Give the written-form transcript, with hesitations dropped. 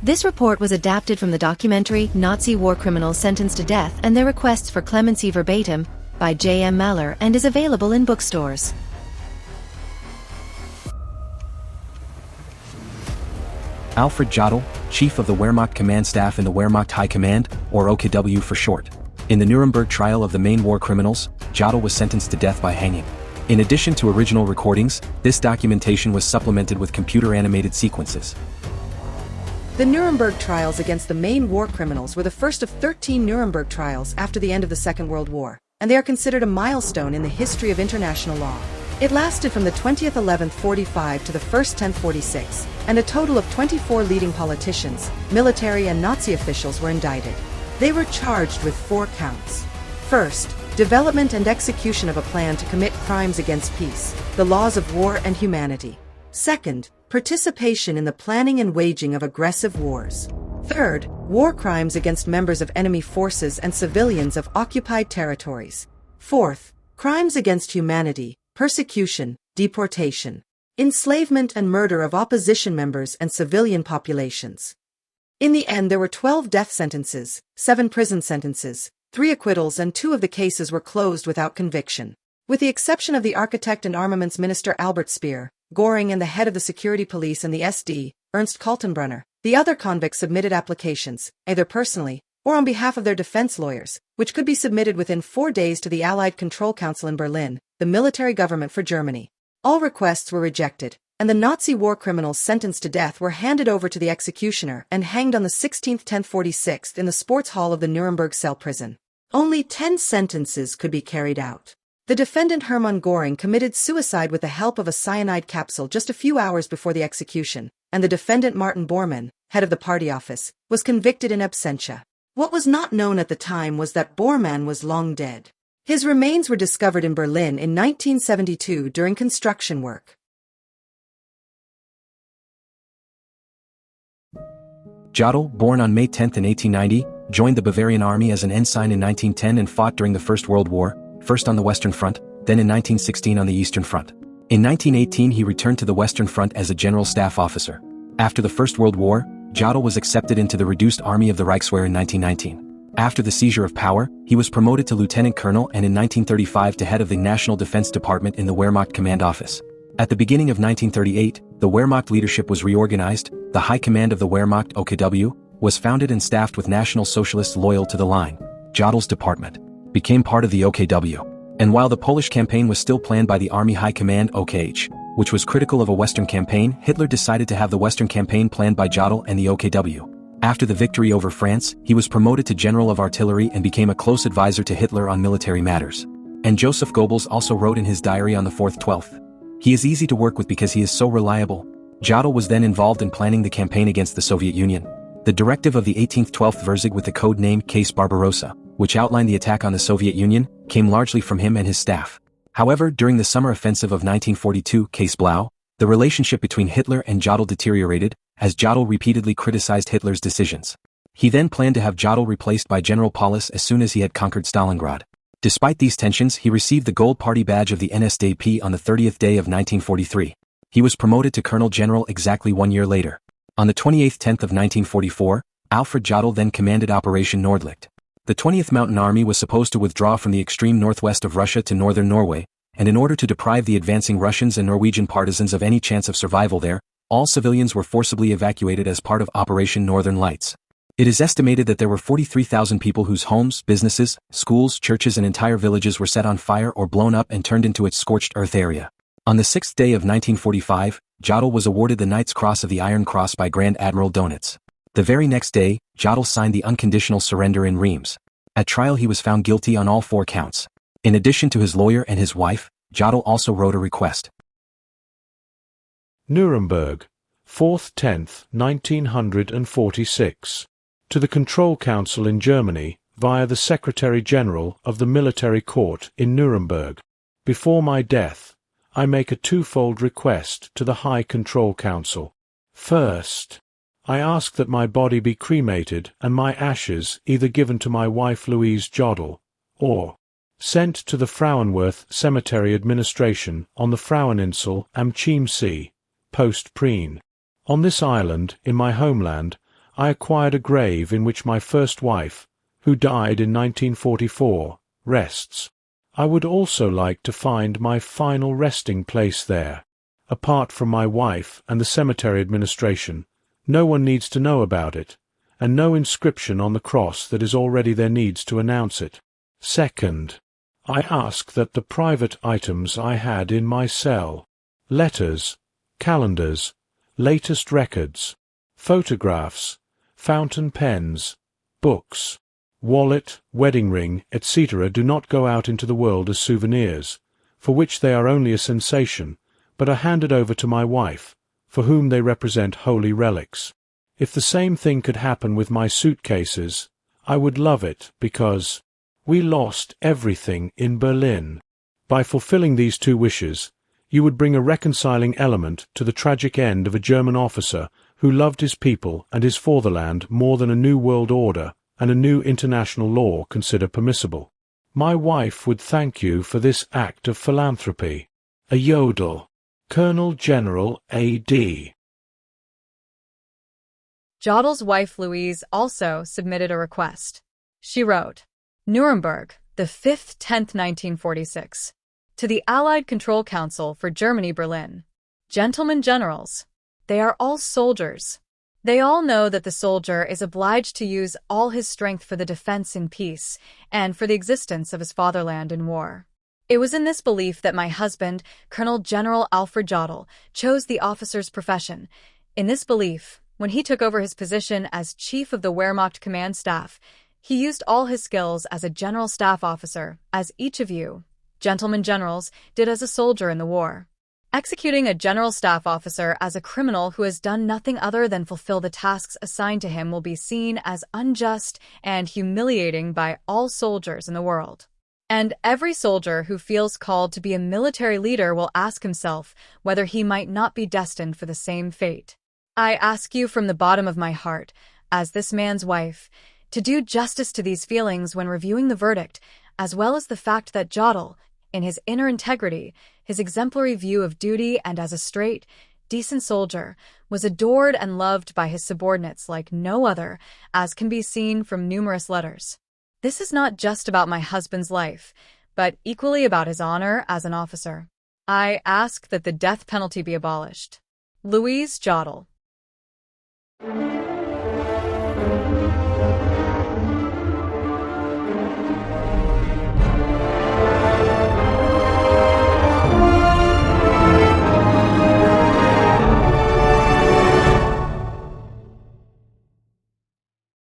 This report was adapted from the documentary Nazi War Criminals Sentenced to Death and Their Requests for Clemency Verbatim by J.M. Mahler and is available in bookstores. Alfred Jodl, Chief of the Wehrmacht Command Staff in the Wehrmacht High Command, or OKW for short. In the Nuremberg trial of the main war criminals, Jodl was sentenced to death by hanging. In addition to original recordings, this documentation was supplemented with computer-animated sequences. The Nuremberg trials against the main war criminals were the first of 13 Nuremberg trials after the end of the Second World War, and they are considered a milestone in the history of international law. It lasted from the 20th 11th 45 to the 1st 10th 46, and a total of 24 leading politicians, military and Nazi officials were indicted. They were charged with 4 counts. First, development and execution of a plan to commit crimes against peace, the laws of war and humanity. Second, participation in the planning and waging of aggressive wars. Third, war crimes against members of enemy forces and civilians of occupied territories. Fourth, crimes against humanity, persecution, deportation, enslavement and murder of opposition members and civilian populations. In the end, there were 12 death sentences, 7 prison sentences, 3 acquittals, and 2 of the cases were closed without conviction. With the exception of the architect and armaments minister Albert Speer, Göring, and the head of the security police and the SD, Ernst Kaltenbrunner, the other convicts submitted applications, either personally or on behalf of their defense lawyers, which could be submitted within 4 days to the Allied Control Council in Berlin, the military government for Germany. All requests were rejected, and the Nazi war criminals sentenced to death were handed over to the executioner and hanged on the 16th 1046 in the sports hall of the Nuremberg cell prison. Only 10 sentences could be carried out. The defendant Hermann Göring committed suicide with the help of a cyanide capsule just a few hours before the execution, and the defendant Martin Bormann, head of the party office, was convicted in absentia. What was not known at the time was that Bormann was long dead. His remains were discovered in Berlin in 1972 during construction work. Jodl, born on May 10 in 1890, joined the Bavarian army as an ensign in 1910 and fought during the First World War, first on the Western Front, then in 1916 on the Eastern Front. In 1918 he returned to the Western Front as a general staff officer. After the First World War, Jodl was accepted into the reduced army of the Reichswehr in 1919. After the seizure of power, he was promoted to lieutenant colonel and in 1935 to head of the National Defense Department in the Wehrmacht Command Office. At the beginning of 1938, the Wehrmacht leadership was reorganized, the High Command of the Wehrmacht OKW was founded and staffed with National Socialists loyal to the line. Jodl's department became part of the OKW. And while the Polish campaign was still planned by the Army High Command OKH, which was critical of a Western campaign, Hitler decided to have the Western campaign planned by Jodl and the OKW. After the victory over France, he was promoted to General of Artillery and became a close advisor to Hitler on military matters. And Joseph Goebbels also wrote in his diary on the 4th-12th. He is easy to work with because he is so reliable. Jodl was then involved in planning the campaign against the Soviet Union. The directive of the 18th-12th Verzug with the code name Case Barbarossa, which outlined the attack on the Soviet Union, came largely from him and his staff. However, during the summer offensive of 1942, Case Blau, the relationship between Hitler and Jodl deteriorated, as Jodl repeatedly criticized Hitler's decisions. He then planned to have Jodl replaced by General Paulus as soon as he had conquered Stalingrad. Despite these tensions, he received the Gold Party badge of the NSDAP on the 30th day of 1943. He was promoted to Colonel General exactly 1 year later. On the 28th 10th of 1944, Alfred Jodl then commanded Operation Nordlicht. The 20th Mountain Army was supposed to withdraw from the extreme northwest of Russia to northern Norway, and in order to deprive the advancing Russians and Norwegian partisans of any chance of survival there, all civilians were forcibly evacuated as part of Operation Northern Lights. It is estimated that there were 43,000 people whose homes, businesses, schools, churches and entire villages were set on fire or blown up and turned into its scorched earth area. On the 6th day of 1945, Jodl was awarded the Knight's Cross of the Iron Cross by Grand Admiral Donitz. The very next day, Jodl signed the unconditional surrender in Reims. At trial he was found guilty on all 4 counts. In addition to his lawyer and his wife, Jodl also wrote a request. Nuremberg, 4th 10th, 1946. To the Control Council in Germany, via the Secretary-General of the Military Court in Nuremberg. Before my death, I make a twofold request to the High Control Council. First, I ask that my body be cremated and my ashes either given to my wife Louise Jodl, or sent to the Frauenwerth Cemetery Administration on the Fraueninsel am Chiemsee, Post Prien. On this island, in my homeland, I acquired a grave in which my first wife, who died in 1944, rests. I would also like to find my final resting place there. Apart from my wife and the cemetery administration, no one needs to know about it, and no inscription on the cross that is already there needs to announce it. Second, I ask that the private items I had in my cell, letters, calendars, latest records, photographs, fountain pens, books, wallet, wedding ring, etc. do not go out into the world as souvenirs, for which they are only a sensation, but are handed over to my wife, for whom they represent holy relics. If the same thing could happen with my suitcases, I would love it, because we lost everything in Berlin. By fulfilling these two wishes, you would bring a reconciling element to the tragic end of a German officer who loved his people and his fatherland more than a new world order and a new international law consider permissible. My wife would thank you for this act of philanthropy. A Jodl, Colonel General A.D. Jodl's wife Louise also submitted a request. She wrote, Nuremberg, the 5th 10th 1946. To the Allied Control Council for Germany Berlin. Gentlemen generals, they are all soldiers. They all know that the soldier is obliged to use all his strength for the defense in peace and for the existence of his fatherland in war. It was in this belief that my husband, Colonel General Alfred Jodl, chose the officer's profession. In this belief, when he took over his position as Chief of the Wehrmacht Command Staff, he used all his skills as a general staff officer, as each of you, gentlemen generals, did as a soldier in the war. Executing a general staff officer as a criminal who has done nothing other than fulfill the tasks assigned to him will be seen as unjust and humiliating by all soldiers in the world. And every soldier who feels called to be a military leader will ask himself whether he might not be destined for the same fate. I ask you from the bottom of my heart, as this man's wife, to do justice to these feelings when reviewing the verdict, as well as the fact that Jodl, in his inner integrity, his exemplary view of duty and as a straight, decent soldier, was adored and loved by his subordinates like no other, as can be seen from numerous letters. This is not just about my husband's life, but equally about his honor as an officer. I ask that the death penalty be abolished. Louise Jodl.